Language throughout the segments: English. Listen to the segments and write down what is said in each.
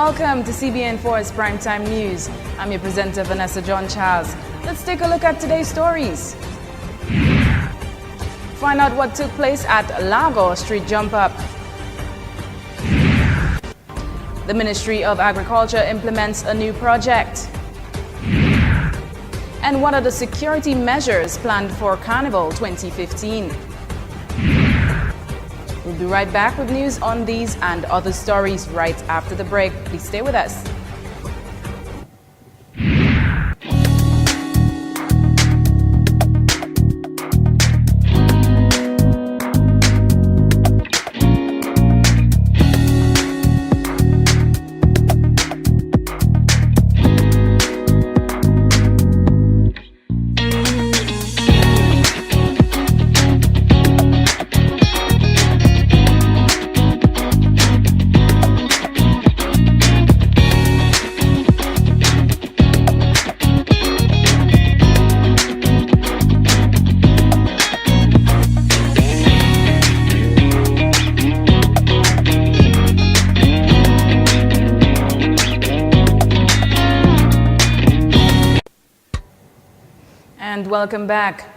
Welcome to CBN4's Primetime News. I'm your presenter, Vanessa John Charles. Let's take a look at today's stories. Find out what took place at Lagos Street Jump Up. The Ministry of Agriculture implements a new project. And what are the security measures planned for Carnival 2015? We'll be right back with news on these and other stories right after the break. Please stay with us. And welcome back.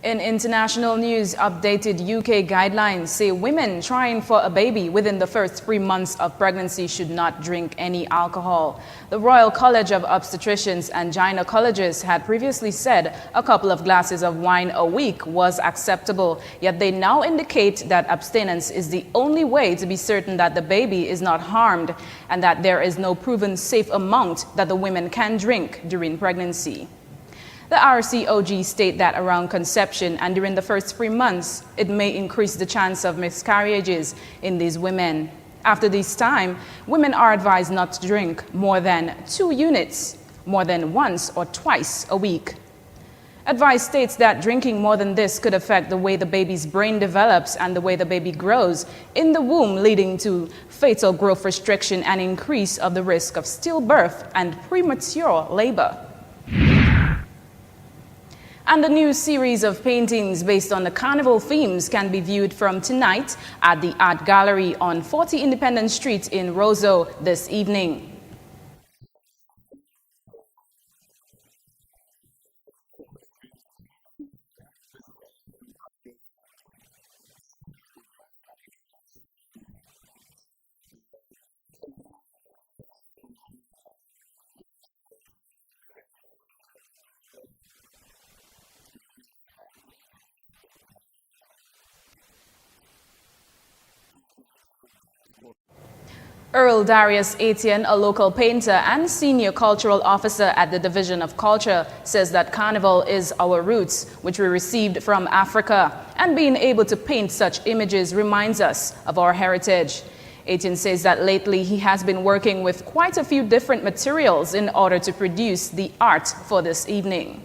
In international news, updated UK guidelines say women trying for a baby within the first 3 months of pregnancy should not drink any alcohol. The Royal College of Obstetricians and Gynecologists had previously said a couple of glasses of wine a week was acceptable, yet they now indicate that abstinence is the only way to be certain that the baby is not harmed and that there is no proven safe amount that the women can drink during pregnancy. The RCOG state that around conception and during the first 3 months, it may increase the chance of miscarriages in these women. After this time, women are advised not to drink more than 2 units, more than once or twice a week. Advice states that drinking more than this could affect the way the baby's brain develops and the way the baby grows in the womb, leading to fatal growth restriction and increase of the risk of stillbirth and premature labor. And a new series of paintings based on the carnival themes can be viewed from tonight at the Art Gallery on 40 Independence Street in Roseau this evening. Earl Darius Etienne, a local painter and senior cultural officer at the Division of Culture, says that carnival is our roots, which we received from Africa, and being able to paint such images reminds us of our heritage. Etienne says that lately he has been working with quite a few different materials in order to produce the art for this evening.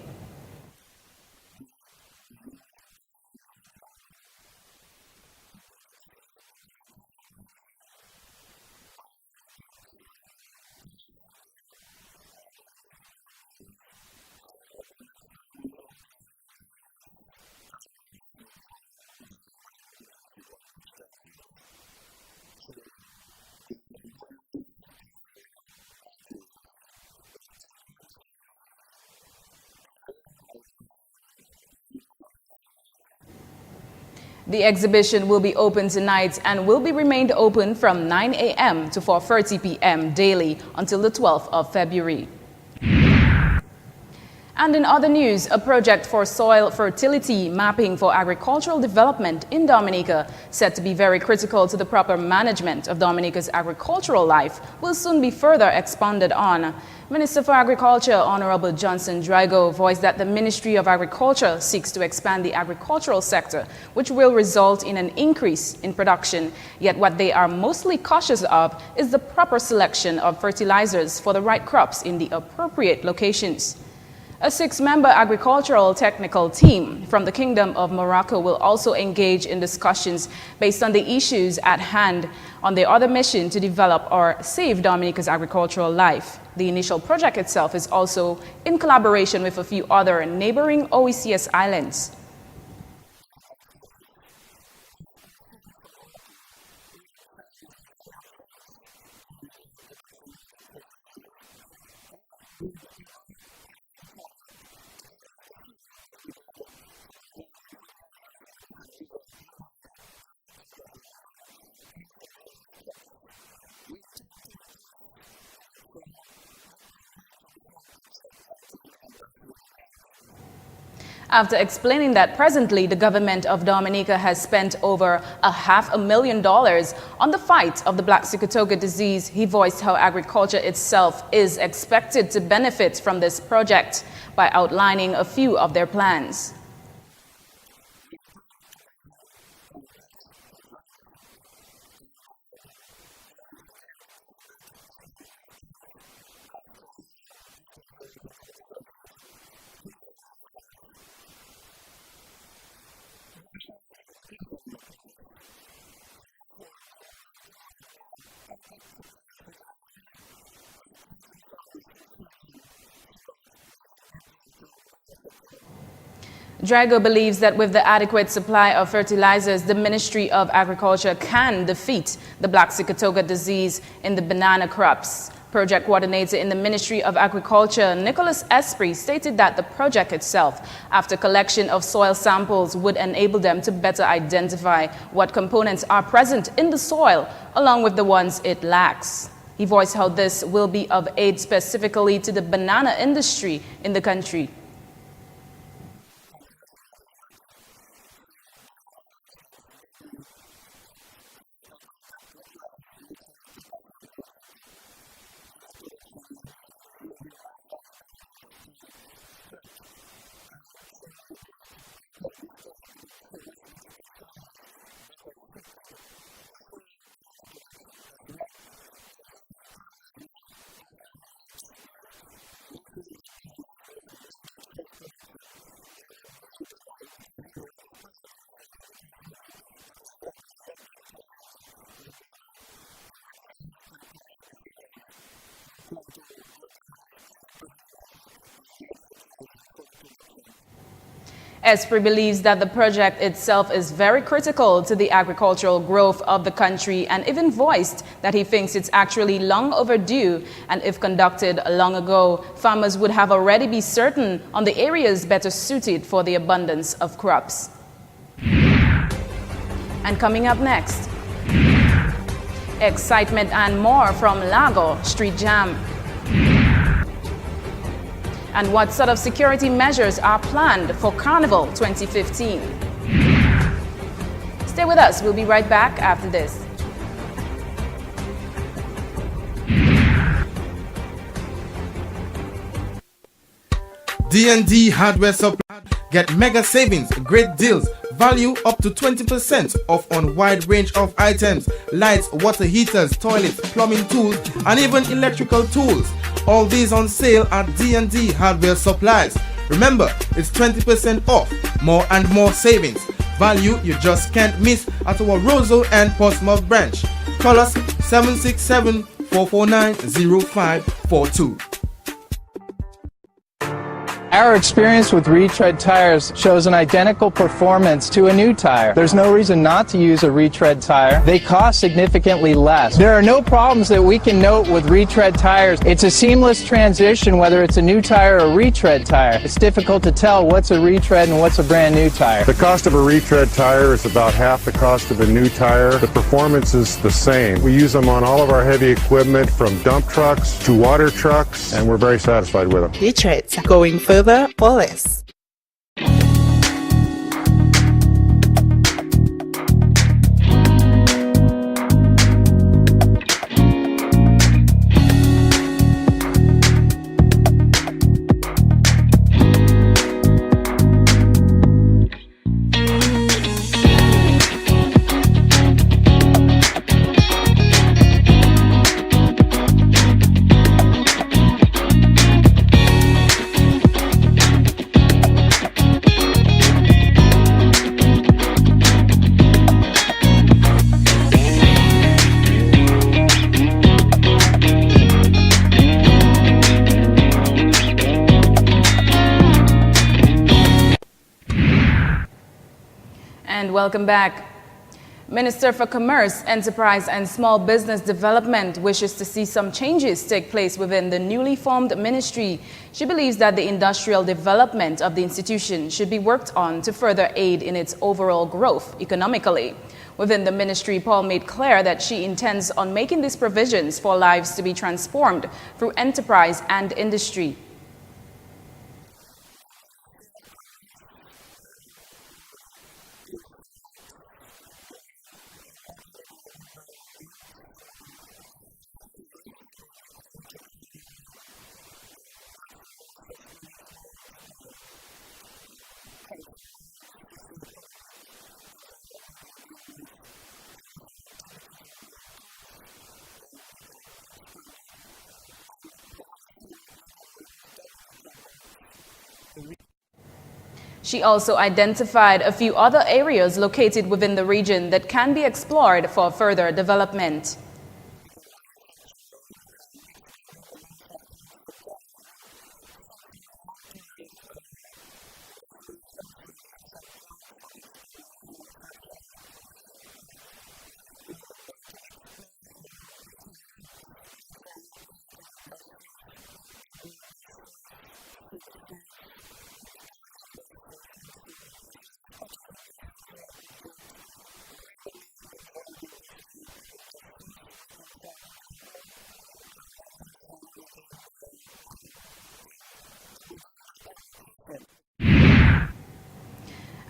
The exhibition will be open tonight and will be remained open from 9 a.m. to 4:30 p.m. daily until the 12th of February. And in other news, a project for soil fertility mapping for agricultural development in Dominica, said to be very critical to the proper management of Dominica's agricultural life, will soon be further expanded on. Minister for Agriculture, Honorable Johnson Drago, voiced that the Ministry of Agriculture seeks to expand the agricultural sector, which will result in an increase in production. Yet what they are mostly cautious of is the proper selection of fertilizers for the right crops in the appropriate locations. A 6-member agricultural technical team from the Kingdom of Morocco will also engage in discussions based on the issues at hand on their other mission to develop or save Dominica's agricultural life. The initial project itself is also in collaboration with a few other neighboring OECS islands. After explaining that presently the government of Dominica has spent over $500,000 on the fight of the Black Sigatoka disease, he voiced how agriculture itself is expected to benefit from this project by outlining a few of their plans. Drago believes that with the adequate supply of fertilizers, the Ministry of Agriculture can defeat the Black Sigatoka disease in the banana crops. Project coordinator in the Ministry of Agriculture, Nicholas Esprit, stated that the project itself, after collection of soil samples, would enable them to better identify what components are present in the soil, along with the ones it lacks. He voiced how this will be of aid specifically to the banana industry in the country. Esprit believes that the project itself is very critical to the agricultural growth of the country, and even voiced that he thinks it's actually long overdue, and if conducted long ago, farmers would have already be certain on the areas better suited for the abundance of crops. And coming up next, excitement and more from Lago Street Jam. And what sort of security measures are planned for Carnival 2015? Stay with us. We'll be right back after this. D&D Hardware Supply. Get mega savings, great deals, value up to 20% off on wide range of items, lights, water heaters, toilets, plumbing tools, and even electrical tools. All these on sale at D&D Hardware Supplies. Remember, it's 20% off, more and more savings. Value you just can't miss at our Roseau and Portsmouth branch. Call us 767-449-0542. Our experience with retread tires shows an identical performance to a new tire. There's no reason not to use a retread tire. They cost significantly less. There are no problems that we can note with retread tires. It's a seamless transition whether it's a new tire or a retread tire. It's difficult to tell what's a retread and what's a brand new tire. The cost of a retread tire is about half the cost of a new tire. The performance is the same. We use them on all of our heavy equipment from dump trucks to water trucks, and we're very satisfied with them. Retreads, going further or less. And welcome back. Minister for Commerce, Enterprise and Small Business Development wishes to see some changes take place within the newly formed ministry. She believes that the industrial development of the institution should be worked on to further aid in its overall growth economically. Within the ministry, Paul made clear that she intends on making these provisions for lives to be transformed through enterprise and industry. She also identified a few other areas located within the region that can be explored for further development.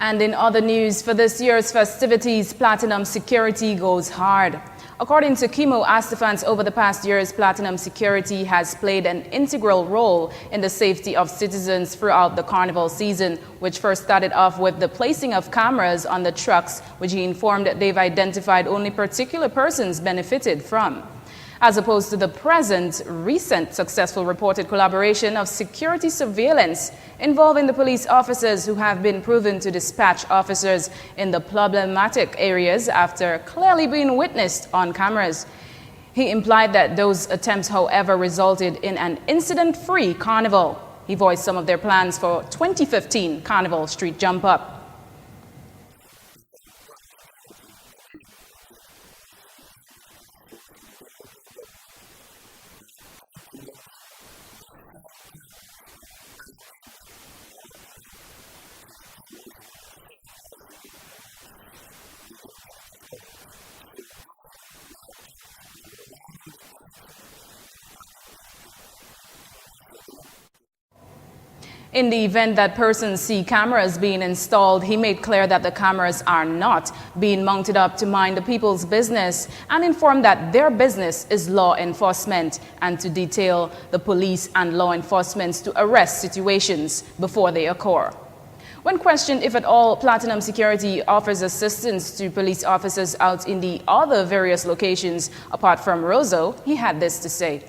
And in other news, for this year's festivities, Platinum Security goes hard. According to Kimo Astafans, over the past years, Platinum Security has played an integral role in the safety of citizens throughout the carnival season, which first started off with the placing of cameras on the trucks, which he informed they've identified only particular persons benefited from. As opposed to the recent successful reported collaboration of security surveillance involving the police officers who have been proven to dispatch officers in the problematic areas after clearly being witnessed on cameras. He implied that those attempts, however, resulted in an incident-free carnival. He voiced some of their plans for 2015 Carnival Street Jump Up. In the event that persons see cameras being installed, he made clear that the cameras are not being mounted up to mind the people's business and informed that their business is law enforcement and to detail the police and law enforcement to arrest situations before they occur. When questioned if at all Platinum Security offers assistance to police officers out in the other various locations apart from Roseau, he had this to say.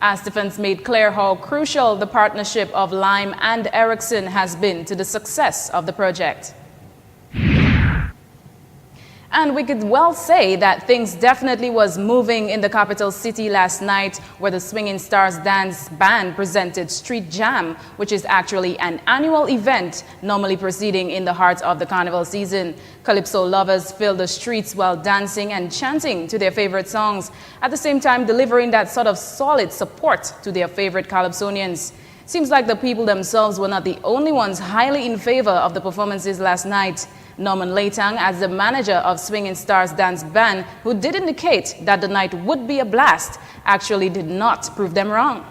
Astafans made clear how crucial the partnership of Lime and Ericsson has been to the success of the project. And we could well say that things definitely was moving in the capital city last night, where the Swinging Stars Dance Band presented Street Jam, which is actually an annual event normally proceeding in the heart of the carnival season. Calypso lovers filled the streets while dancing and chanting to their favorite songs, at the same time delivering that sort of solid support to their favorite Calypsonians. Seems like the people themselves were not the only ones highly in favor of the performances last night. Norman Leitang, as the manager of Swinging Stars Dance Band, who did indicate that the night would be a blast, actually did not prove them wrong.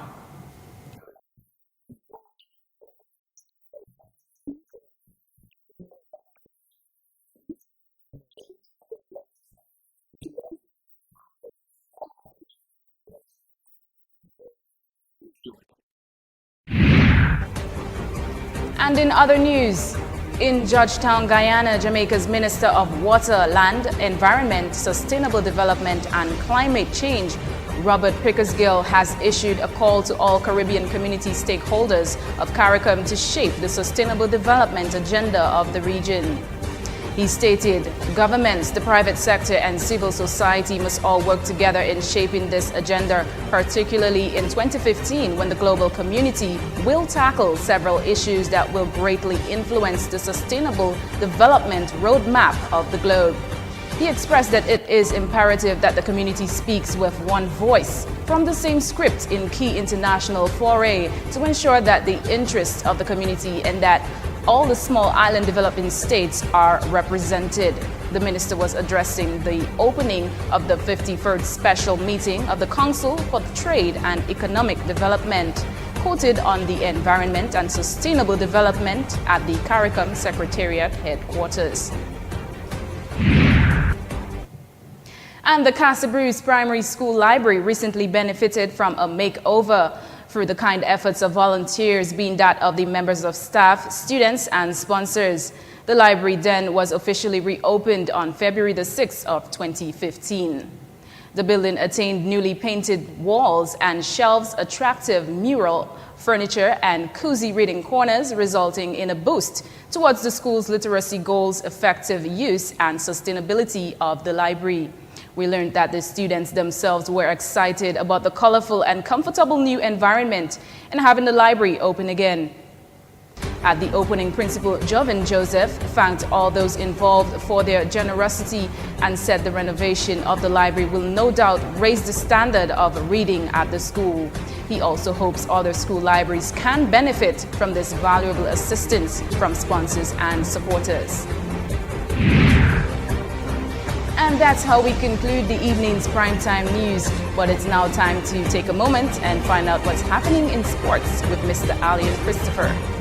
And in other news, In Georgetown, Guyana, Jamaica's Minister of Water, Land, Environment, Sustainable Development and Climate Change, Robert Pickersgill, has issued a call to all Caribbean community stakeholders of CARICOM to shape the sustainable development agenda of the region. He stated, governments, the private sector and civil society must all work together in shaping this agenda, particularly in 2015 when the global community will tackle several issues that will greatly influence the sustainable development roadmap of the globe. He expressed that it is imperative that the community speaks with one voice from the same script in key international foray to ensure that the interests of the community and that all the small island developing states are represented. The minister was addressing the opening of the 51st special meeting of the Council for Trade and Economic Development, quoted on the Environment and Sustainable Development at the CARICOM Secretariat headquarters. And the Casa Bruce Primary School Library recently benefited from a makeover through the kind efforts of volunteers, being that of the members of staff, students, and sponsors. The library then was officially reopened on February the 6th of 2015. The building attained newly painted walls and shelves, attractive mural furniture, and cozy reading corners, resulting in a boost towards the school's literacy goals, effective use, and sustainability of the library. We learned that the students themselves were excited about the colorful and comfortable new environment and having the library open again. At the opening, Principal Jovan Joseph thanked all those involved for their generosity and said the renovation of the library will no doubt raise the standard of reading at the school. He also hopes other school libraries can benefit from this valuable assistance from sponsors and supporters. And that's how we conclude the evening's primetime news. But it's now time to take a moment and find out what's happening in sports with Mr. Alian Christopher.